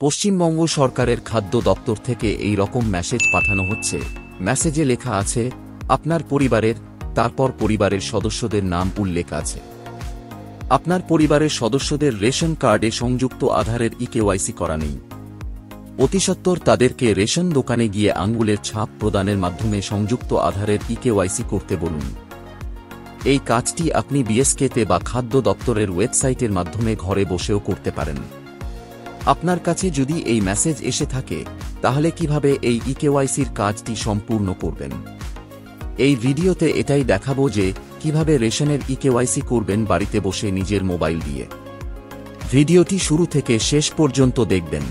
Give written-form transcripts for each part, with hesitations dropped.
পশ্চিমবঙ্গ সরকারের খাদ্য দপ্তর থেকে এই রকম মেসেজ পাঠানো হচ্ছে। মেসেজে লেখা আছে আপনার পরিবারের, তারপর পরিবারের সদস্যদের নাম উল্লেখ আছে। আপনার পরিবারের সদস্যদের রেশন কার্ডে সংযুক্ত আধারের ইকেওয়াইসি করা নেই। অতিসত্বর তাদেরকে রেশন দোকানে গিয়ে আঙ্গুলের ছাপ প্রদানের মাধ্যমে সংযুক্ত আধারের ইকেওয়াইসি করতে বলুন। এই কাজটি আপনি বিএসকেতে বা খাদ্য দপ্তরের ওয়েবসাইটের মাধ্যমে ঘরে বসেও করতে পারেন। আপনার কাছে যদি এই মেসেজ এসে থাকে, তাহলে কিভাবে এই ইকেওয়াইসির কাজটি সম্পূর্ণ করবেন? এই ভিডিওতে এটাই দেখাবো যে কিভাবে রেশনের ইকেওয়াইসি করবেন বাড়িতে বসে নিজের মোবাইল দিয়ে। ভিডিওটি শুরু থেকে শেষ পর্যন্ত দেখবেন।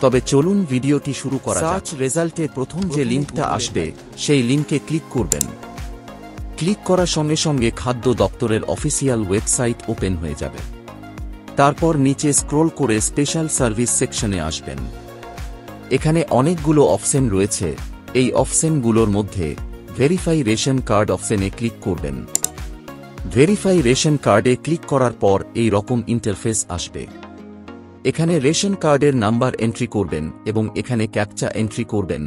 তবে চলুন ভিডিওটি শুরু করা যাক। সার্চ রেজাল্টে প্রথম যে লিঙ্কটা আসবে সেই লিঙ্কে ক্লিক করবেন। ক্লিক করার সঙ্গে সঙ্গে খাদ্য দপ্তরের অফিসিয়াল ওয়েবসাইট ওপেন হয়ে যাবে। তারপর নিচে স্ক্রল করে স্পেশাল সার্ভিস সেকশনে আসবেন। এখানে অনেকগুলো অপশন রয়েছে। এই অপশনগুলোর মধ্যে ভেরিফাই রেশন কার্ড অপশনে ক্লিক করবেন। ভেরিফাই রেশন কার্ডে ক্লিক করার পর এই রকম ইন্টারফেস আসবে। এখানে রেশন কার্ডের নাম্বার এন্ট্রি করবেন এবং এখানে ক্যাপচা এন্ট্রি করবেন।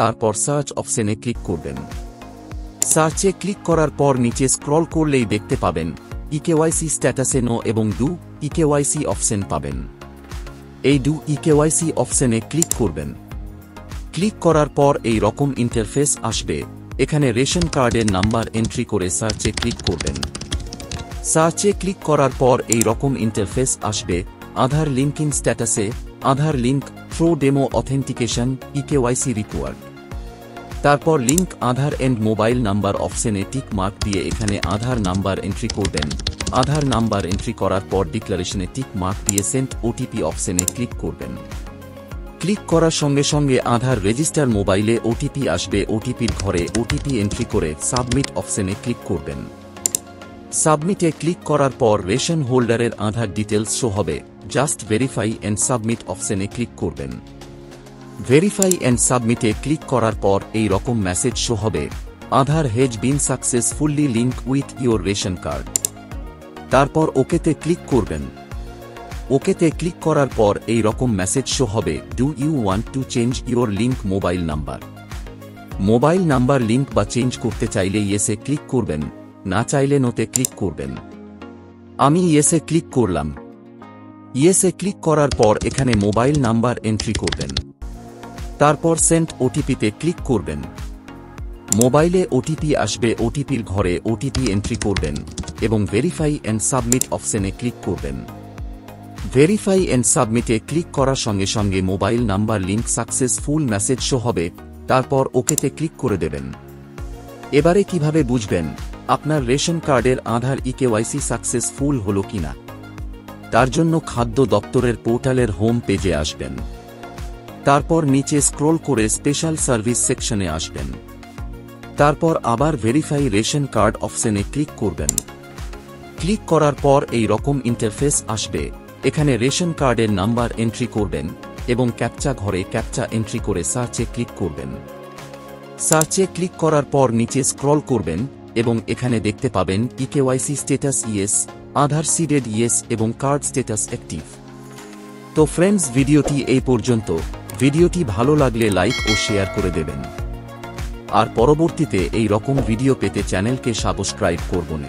তারপর সার্চ অপশনে ক্লিক করবেন। সার্চে ক্লিক করার পর নিচে স্ক্রল করলেই দেখতে পাবেন ইকেওয়াইসি স্ট্যাটাসে নো এবং ডু ইকেওয়াইসি অপশন পাবেন। এই ডু ইকেওয়াইসি অপশনে ক্লিক করবেন। ক্লিক করার পর এই রকম ইন্টারফেস আসবে। এখানে রেশন কার্ডের নাম্বার এন্ট্রি করে সার্চে ক্লিক করবেন। সার্চে ক্লিক করার পর এই রকম ইন্টারফেস আসবে। আধার লিঙ্কিং স্ট্যাটাসে Aadhaar link through demo authentication eKYC required. তারপর link Aadhaar and mobile number অপশনে টিক মার্ক দিয়ে এখানে আধার নাম্বার এন্ট্রি করবেন। আধার নাম্বার এন্ট্রি করার পর ডিক্লারেশনে টিক মার্ক দিয়ে সেন্ড ওটিপি অপশনে ক্লিক করবেন। ক্লিক করার সঙ্গে সঙ্গে আধার রেজিস্টার মোবাইলে ওটিপি আসবে। ওটিপির ঘরে ওটিপি এন্ট্রি করে সাবমিট অপশনে ক্লিক করবেন। সাবমিটে ক্লিক করার পর রেশন হোল্ডারের আধার ডিটেলস শো হবে। জাস্ট ভেরিফাই এন্ড সাবমিট অপশনে ক্লিক করবেন। ভেরিফাই এন্ড সাবমিটে ক্লিক করার পর এই রকম মেসেজ শো হবে, Aadhaar has been successfully link with your ration card. তারপর ওকেতে ক্লিক করবেন। ওকেতে ক্লিক করার পর এই রকম মেসেজ শো হবে, do you want to change your link mobile number. Mobile number link বা চেঞ্জ করতে চাইলে ইয়েসে ক্লিক করবেন, না চাইলে নোতে ক্লিক করবেন। আমি ইয়েসে ক্লিক করলাম। ইয়েসে ক্লিক করার পর এখানে মোবাইল নাম্বার এন্ট্রি করবেন। তারপর সেন্ড ওটিপিতে ক্লিক করবেন। মোবাইলে ওটিপি আসবে। ওটিপির ঘরে ওটিপি এন্ট্রি করবেন এবং ভেরিফাই এন্ড সাবমিট অপশনে ক্লিক করবেন। ভেরিফাই এন্ড সাবমিটে ক্লিক করার সঙ্গে সঙ্গে mobile number link successful message show হবে। তারপর ওকেতে ক্লিক করে দেবেন। এবারে কিভাবে বুঝবেন আপনার রেশন কার্ডের আধার ইকেওয়াইসি সাকসেসফুল হলো কিনা? তার জন্য খাদ্য দপ্তরের পোর্টালের হোম পেজে আসবেন। তারপর নিচে স্ক্রল করে স্পেশাল সার্ভিস সেকশনে আসবেন। তারপর আবার ভেরিফাই রেশন কার্ড অপশনে ক্লিক করবেন। ক্লিক করার পর এই রকম ইন্টারফেস আসবে। এখানে রেশন কার্ডের নাম্বার এন্ট্রি করবেন এবং ক্যাপচা ঘরে ক্যাপচা এন্ট্রি করে সার্চে ক্লিক করবেন। সার্চে ক্লিক করার পর নিচে স্ক্রল করবেন এবং এখানে দেখতে পাবেন ইকেওয়াইসি স্ট্যাটাস ইয়েস, আধার সিডেড ইয়েস এবং কার্ড স্ট্যাটাস অ্যাক্টিভ। তো ফ্রেন্ডস, ভিডিওটি এই পর্যন্ত। ভিডিওটি ভালো লাগলে লাইক ও শেয়ার করে দেবেন। আর পরবর্তীতে এই রকম ভিডিও পেতে চ্যানেলকে সাবস্ক্রাইব করবেন।